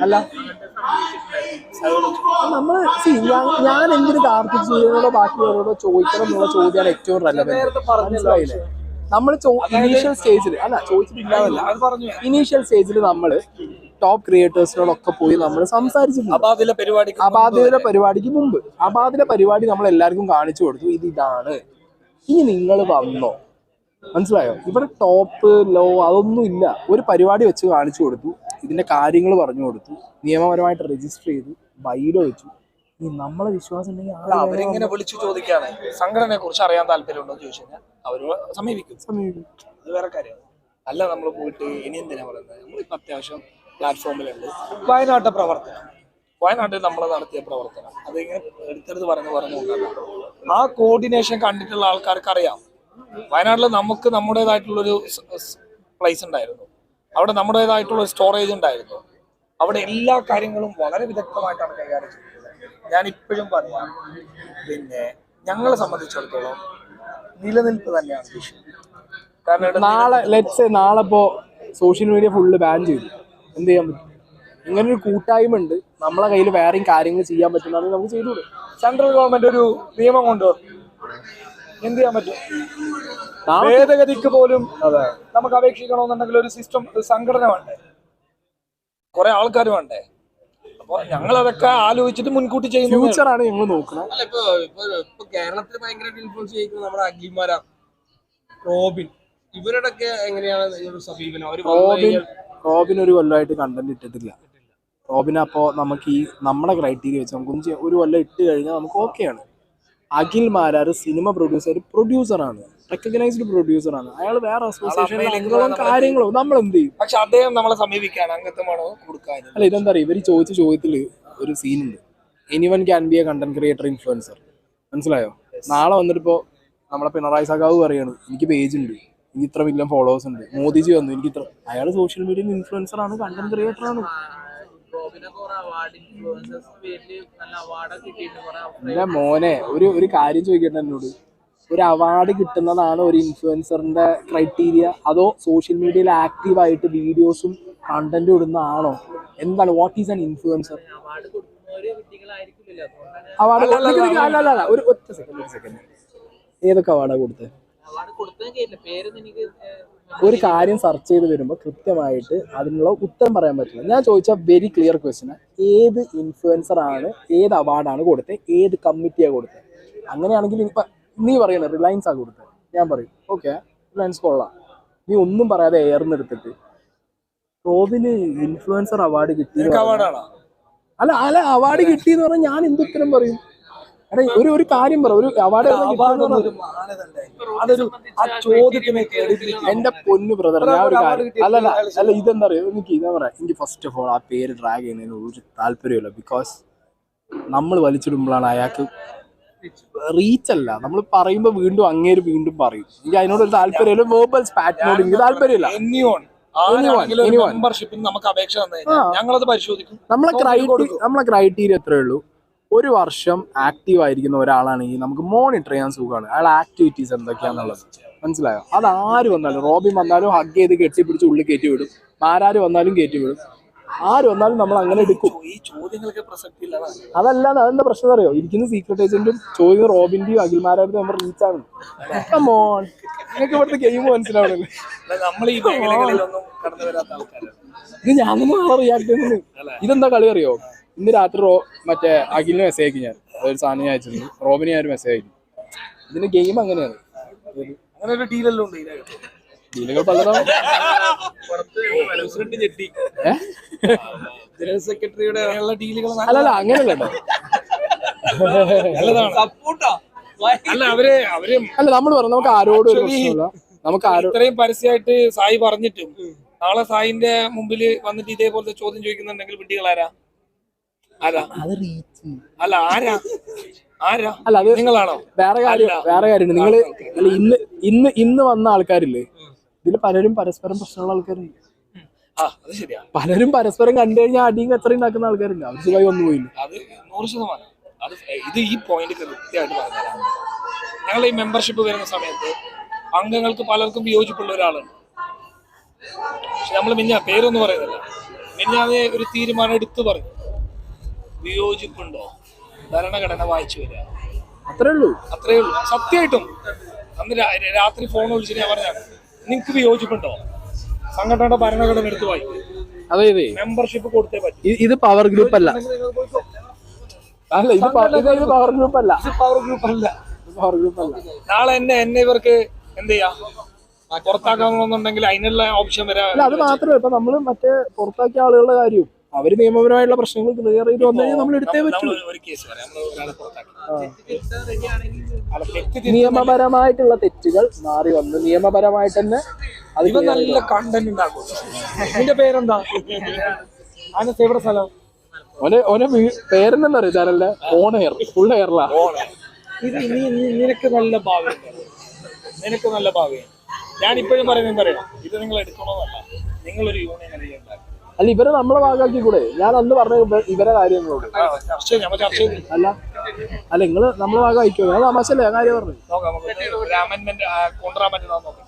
അല്ല നമ്മള് ഞാൻ എന്തിന് കാർത്തിക് സൂര്യനോടോ ബാക്കിയുള്ളവരോടോ ചോദിക്കണം എന്നുള്ള ചോദ്യമാണ് ഏറ്റവും റെലവെന്റ്. മനസ്സിലായില്ലേ? നമ്മൾ ഇനീഷ്യൽ സ്റ്റേജിൽ അല്ല ചോദിച്ചിട്ടില്ലാതല്ല, ഇനീഷ്യൽ സ്റ്റേജിൽ നമ്മൾ ടോപ്പ് ക്രിയേറ്റേഴ്സിനോടൊക്കെ പോയി നമ്മൾ സംസാരിച്ചിട്ടുണ്ട്. അബാധിതയുടെ പരിപാടിക്ക് മുമ്പ് അബാധിത പരിപാടി നമ്മൾ എല്ലാവർക്കും കാണിച്ചു കൊടുത്തു, ഇതാണ്. ഇനി നിങ്ങൾ വന്നോ, മനസ്സിലായോ? ഇവിടെ ടോപ്പ് ലോ അതൊന്നും ഇല്ല. ഒരു പരിപാടി വെച്ച് കാണിച്ചു കൊടുത്തു, ഇതിന്റെ കാര്യങ്ങൾ പറഞ്ഞു കൊടുത്തു, നിയമപരമായിട്ട് രജിസ്റ്റർ ചെയ്തു, ബൈലോ വെച്ചു. ഈ നമ്മളെ വിശ്വാസം ഉണ്ടെങ്കിൽ അവരിങ്ങനെ വിളിച്ചു ചോദിക്കാണ് സംഘടനയെ കുറിച്ച് അറിയാൻ താല്പര്യമുണ്ടോ എന്ന് ചോദിച്ചു കഴിഞ്ഞാൽ അവര് സമീപിക്കും. അത് വേറെ കാര്യമാണ്. അല്ല നമ്മൾ പോയിട്ട് ഇനി എന്തിനാ പറയുന്നത്, നമ്മളിപ്പോ അത്യാവശ്യം പ്ലാറ്റ്ഫോമിലുണ്ട്. വയനാട്ടിൽ നമ്മൾ നടത്തിയ പ്രവർത്തനം അതിങ്ങനെ എടുത്തെടുത്ത് പറഞ്ഞുകൊണ്ടല്ല. ആ കോർഡിനേഷൻ കണ്ടിട്ടുള്ള ആൾക്കാർക്ക് അറിയാം. വയനാട്ടിൽ നമുക്ക് നമ്മുടേതായിട്ടുള്ളൊരു പ്ലേസ് ഉണ്ടായിരുന്നു, അവിടെ നമ്മുടേതായിട്ടുള്ള ഒരു സ്റ്റോറേജ് ഉണ്ടായിരുന്നു. അവിടെ എല്ലാ കാര്യങ്ങളും വളരെ വിദഗ്ധമായിട്ടാണ് കൈകാര്യം ചെയ്തത്. ഞാൻ ഇപ്പോഴും പറയാം, പിന്നെ ഞങ്ങളെ സംബന്ധിച്ചിടത്തോളം നിലനിൽപ്പ് തന്നെയാണ് വിഷയം. കാരണം നാളെ ഇപ്പോ സോഷ്യൽ മീഡിയ ഫുള്ള് ബാൻ ചെയ്തു, എന്ത് ചെയ്യാൻ പറ്റും? ഇങ്ങനൊരു കൂട്ടായ്മ ഉണ്ട്, നമ്മളെ കയ്യിൽ വേറെയും കാര്യങ്ങൾ ചെയ്യാൻ പറ്റുന്നതാണെങ്കിൽ നമുക്ക് ചെയ്തുകൂടെ? സെൻട്രൽ ഗവൺമെന്റ് ഒരു നിയമം കൊണ്ടുവന്നു, എന്ത് ചെയ്യാൻ പറ്റും? ഭേദഗതിക്ക് പോലും നമുക്ക് അപേക്ഷിക്കണമെന്നുണ്ടെങ്കിൽ ഒരു സിസ്റ്റം, ഒരു സംഘടന വേണ്ടേ, കുറെ ആൾക്കാർ വേണ്ടേ? അപ്പൊ ഞങ്ങൾ അതൊക്കെ ആലോചിച്ചിട്ട് മുൻകൂട്ടി ചെയ്യുന്ന ഫ്യൂച്ചറാണ് ഞങ്ങൾ നോക്കുന്നത്. അല്ല ഇപ്പൊ കേരളത്തിൽ ഭയങ്കരമായിട്ട് ഇൻഫ്ലുവൻസ് ചെയ്യിക്കുന്നത് നമ്മുടെ അഖിൽമാരാ, റോബിൻ, ഇവരുടെയൊക്കെ എങ്ങനെയാണ് സമീപനം? റോബിൻ ഒരു കൊല്ലമായിട്ട് കണ്ടന്റ് ഇട്ടിട്ടില്ല. റോബിൻ അപ്പോൾ നമുക്ക് ഈ നമ്മുടെ ക്രൈറ്റീരിയ വെച്ച് നമുക്കൊന്ന് ഒരു കൊല്ലം ഇട്ട് കഴിഞ്ഞാൽ നമുക്ക് ഓക്കെയാണ്. അഖിൽ മാരാർ സിനിമ പ്രൊഡ്യൂസറാണ്, റെക്കഗ്നൈസ്ഡ് പ്രൊഡ്യൂസറാണ്. അയാൾ വേറെ അസോസിയേഷൻ കാര്യങ്ങളോ നമ്മൾ എന്ത് ചെയ്യും? പക്ഷെ അദ്ദേഹം നമ്മളെ സമീപിക്കാൻ അംഗത്വമാണോ കൊടുക്കാൻ? അല്ല, ഇതെന്താ അറിയാം, ഇവർ ചോദിച്ച ചോദ്യത്തില് ഒരു സീനുണ്ട്, anyone can be a content creator influencer. മനസ്സിലായോ? നാളെ വന്നിട്ടിപ്പോ നമ്മളെ പിണറായി സഖാവ് പറയാണ്, എനിക്ക് പേജ് ഉണ്ട്, എനിക്ക് ഇത്ര മില്യൺ ഫോളോവേഴ്സ് ഉണ്ട്, മോദിജി വന്നു, എനിക്ക് ഇത്ര. അയാൾ സോഷ്യൽ മീഡിയയിൽ ഇൻഫ്ലുവൻസർ ആണ്, കണ്ടന്റ് ക്രിയേറ്റർ ആണ്. എന്റെ മോനെ ഒരു കാര്യം ചോദിക്കട്ടെ എന്നോട്, ഒരു അവാർഡ് കിട്ടുന്നതാണ് ഒരു ഇൻഫ്ലുവൻസറിന്റെ ക്രൈറ്റീരിയ, അതോ സോഷ്യൽ മീഡിയയിൽ ആക്റ്റീവായിട്ട് വീഡിയോസും കണ്ടന്റും ഇടുന്നതാണോ? എന്താണ് what is an influencer? Award അല്ല, ഒരു സെക്കൻഡ്, ഏതൊക്കെ അവാർഡാണ് കൊടുത്തത്? ഒരു കാര്യം സെർച്ച് ചെയ്ത് വരുമ്പോൾ കൃത്യമായിട്ട് അതിനുള്ള ഉത്തരം പറയാൻ പറ്റില്ല. ഞാൻ ചോദിച്ച വെരി ക്ലിയർ ക്വസ്റ്റ്യൻ, ഏത് ഇൻഫ്ലുവൻസർ ആണ്, ഏത് അവാർഡാണ് കൊടുത്തത്, ഏത് കമ്മിറ്റിയാണ് കൊടുത്തത്? അങ്ങനെയാണെങ്കിൽ ഇപ്പൊ നീ പറയണ റിലയൻസ് ആണ് കൊടുത്തത്, ഞാൻ പറയും ഓക്കെ റിലയൻസ് കൊള്ളാം. നീ ഒന്നും പറയാതെ എയർന്നെടുത്തിട്ട് റോബിന് ഇൻഫ്ലുവൻസർ അവാർഡ് കിട്ടി, അല്ല അവാർഡ് കിട്ടിയെന്ന് പറഞ്ഞാൽ ഞാൻ എന്തുത്തരം പറയും? എടാ ഒരു കാര്യം പറ, ഒരു അവാർഡ് എന്റെ പൊന്നു ബ്രദർ, ഞാൻ ഒരു കാര്യം അല്ല ഇതെന്താ അറിയോ, എനിക്ക് ഇതാ പറയാം, എനിക്ക് ഫസ്റ്റ് ഓഫ് ഓൾ ആ പേര് ഡ്രാഗ് ചെയ്യുന്നതിന് ഒരു താല്പര്യമില്ല. ബിക്കോസ് നമ്മൾ വലിച്ചിടുമ്പോഴാണ് അയാൾക്ക് റീച്ച് അല്ല, നമ്മൾ പറയുമ്പോൾ വീണ്ടും അങ്ങേര് വീണ്ടും പറയും. എനിക്ക് അതിനോടൊരു താല്പര്യമില്ല, വേർബൽ സ്പാറ്റിനോട് എനിക്ക് താല്പര്യമില്ല. നമ്മളെ ക്രൈറ്റീരിയ എത്രയേ ഉള്ളൂ, ഒരു വർഷം ആക്റ്റീവ് ആയിരിക്കുന്ന ഒരാളാണെങ്കിൽ നമുക്ക് മോണിറ്റർ ചെയ്യാൻ സുഖമാണ്, അയാൾ ആക്ടിവിറ്റീസ് എന്തൊക്കെയാണെന്നുള്ളത്. മനസ്സിലായോ? അത് ആര് വന്നാലും, റോബിൻ വന്നാലും ഹഗ് ചെയ്ത് കെട്ടിപ്പിടിച്ച് ഉള്ളിൽ കയറ്റി വിടും, ആരാര് വന്നാലും കയറ്റി വിടും, ആര് വന്നാലും നമ്മൾ അങ്ങനെ എടുക്കും. ഈ ചോദ്യങ്ങൾക്ക് പ്രസക്തി ഇല്ല. അതല്ലാതെ അതെന്താ പ്രശ്നം അറിയോ, ഇരിക്കുന്ന സീക്രട്ട് ഏജന്റും ചോദിക്കുന്ന റോബിന്റെയും അഖിൽമാരുടെ നമ്മൾ റീച്ചാണ്. മോൻ നിങ്ങൾക്ക് ഇവിടുത്തെ ഗെയിം മനസ്സിലാവണല്ലേ? ഇത് ഞാനൊന്നും റിയാക്ട് ചെയ്യുന്നു. ഇതെന്താ കളി അറിയോ? ഇന്ന് രാത്രി മറ്റേ അഖിലിന് മെസ്സേജ് അയക്കും, ഞാൻ ഒരു സാധനം ഞാൻ അയച്ചിരുന്നു, റോബിന് ഞാൻ ഒരു മെസ്സേജ് അയക്കും. ഇതിന്റെ ഗെയിം അങ്ങനെയാണ്. അങ്ങനെ ഒരു ഡീലെല്ലാം ഉണ്ട്, ഡീലുകൾ പലതും. സെക്രട്ടറിയുടെ ഡീലുകൾ അല്ലല്ല അങ്ങനെയല്ല, അല്ല നമ്മൾ പറഞ്ഞു നമുക്ക് ആരോടും ഒരു പ്രശ്നമില്ല. നമുക്ക് ഇത്രയും പരസ്യമായിട്ട് സായി പറഞ്ഞിട്ടും നാളെ സായിന്റെ മുമ്പിൽ വന്നിട്ട് ഇതേപോലത്തെ ചോദ്യം ചോദിക്കുന്നുണ്ടെങ്കിൽ വിഡ്ഢികളാരാ? അല്ല അത് നിങ്ങളാണോ? വേറെ കാര്യമുണ്ട്. നിങ്ങള് ഇന്ന് വന്ന ആൾക്കാരില്ലേ, ഇതിൽ പലരും പരസ്പരം പ്രശ്നമുള്ള ആൾക്കാരുണ്ട്. പലരും പരസ്പരം കണ്ടു കഴിഞ്ഞാൽ അടിയും കച്ചറയും ഉണ്ടാക്കുന്ന ആൾക്കാരുണ്ട്. അവർ സുഖമായി ഒന്നും പോയില്ല. അത് 100%. അത് ഇത് ഈ പോയിന്റ് കൃത്യമായിട്ട് പറഞ്ഞുതരാം. ഞങ്ങൾ ഈ മെമ്പർഷിപ്പ് വരുന്ന സമയത്ത് അംഗങ്ങൾക്ക് പലർക്കും വിയോജിപ്പുള്ള ഒരാളുണ്ട്. പക്ഷെ നമ്മൾ പേരൊന്നും പറയുന്നില്ല. മിഞ്ഞാതെ ഒരു തീരുമാനം എടുത്തു പറഞ്ഞു. വിയോജിപ്പുണ്ടോ? ഭരണഘടന വായിച്ചു വരിക, അത്രേ ഉള്ളൂ. സത്യമായിട്ടും അന്ന് രാത്രി ഫോൺ വിളിച്ചിട്ട് ഞാൻ പറഞ്ഞാണ്, നിങ്ങക്ക് വിയോജിപ്പുണ്ടോ? സംഘടനയുടെ ഭരണഘടന എടുത്ത് വായിക്കും. അതെ അതെ, മെമ്പർഷിപ്പ് കൊടുത്തേ പറ്റും. ഇത് പവർ ഗ്രൂപ്പ് അല്ല. അല്ല, ഇത് പവർ ഗ്രൂപ്പ് അല്ല. പവർ ഗ്രൂപ്പ് അല്ല. നാളെ എന്നെ ഇവർക്ക് എന്ത് ചെയ്യാ പുറത്താക്കാന്നുണ്ടെങ്കിൽ അതിനുള്ള ഓപ്ഷൻ വരാം. അല്ല, അത് മാത്രമല്ല, ഇപ്പൊ നമ്മള് മറ്റേ പുറത്താക്കിയ ആളുകളുടെ കാര്യവും അവര് നിയമപരമായിട്ടുള്ള പ്രശ്നങ്ങൾ ക്ലിയർ ചെയ്ത് വന്നു കഴിഞ്ഞാൽ നമ്മൾ എടുത്തേ പറ്റൂ. ഒരു കേസ് പറയാം, നിയമപരമായിട്ടുള്ള തെറ്റുകൾ മാറി വന്ന് നിയമപരമായിട്ട് തന്നെ അത് നല്ല കണ്ടന്റ് ഉണ്ടാക്കും. നിന്റെ പേരെന്താ? അതിന്റെ എവിടെ സ്ഥലം? ഓനെ പേരെന്താ അറിയാം ചാനലിന്റെ ഓൺ എയർ, ഫുൾ എയറിലാ. ഇത് നിനക്ക് നല്ല ഭാവിയാണ്. ഞാൻ ഇപ്പോഴും പറയുന്നത് എന്താ പറയാ, ഇത് നിങ്ങൾ എടുക്കണമെന്നല്ല, നിങ്ങളൊരു യൂണിയൻ ഉണ്ടാക്കും. അല്ല, ഇവരെ നമ്മളെ ഭാഗമാക്കി കൂടെ? ഞാൻ അന്ന് പറഞ്ഞ ഇവരെ കാര്യങ്ങളോട് ചർച്ച ചെയ്തു. അല്ല നിങ്ങള് നമ്മളെ ഭാഗമായിക്കോ? ഞാൻ തമാശല്ലേ, ഞാൻ കാര്യം പറഞ്ഞു. നോക്കാം, നമുക്ക് ഒരു അമെന്റ്മെന്റ് കൊണ്ടുവരാൻ പറ്റുന്ന നോക്കാം.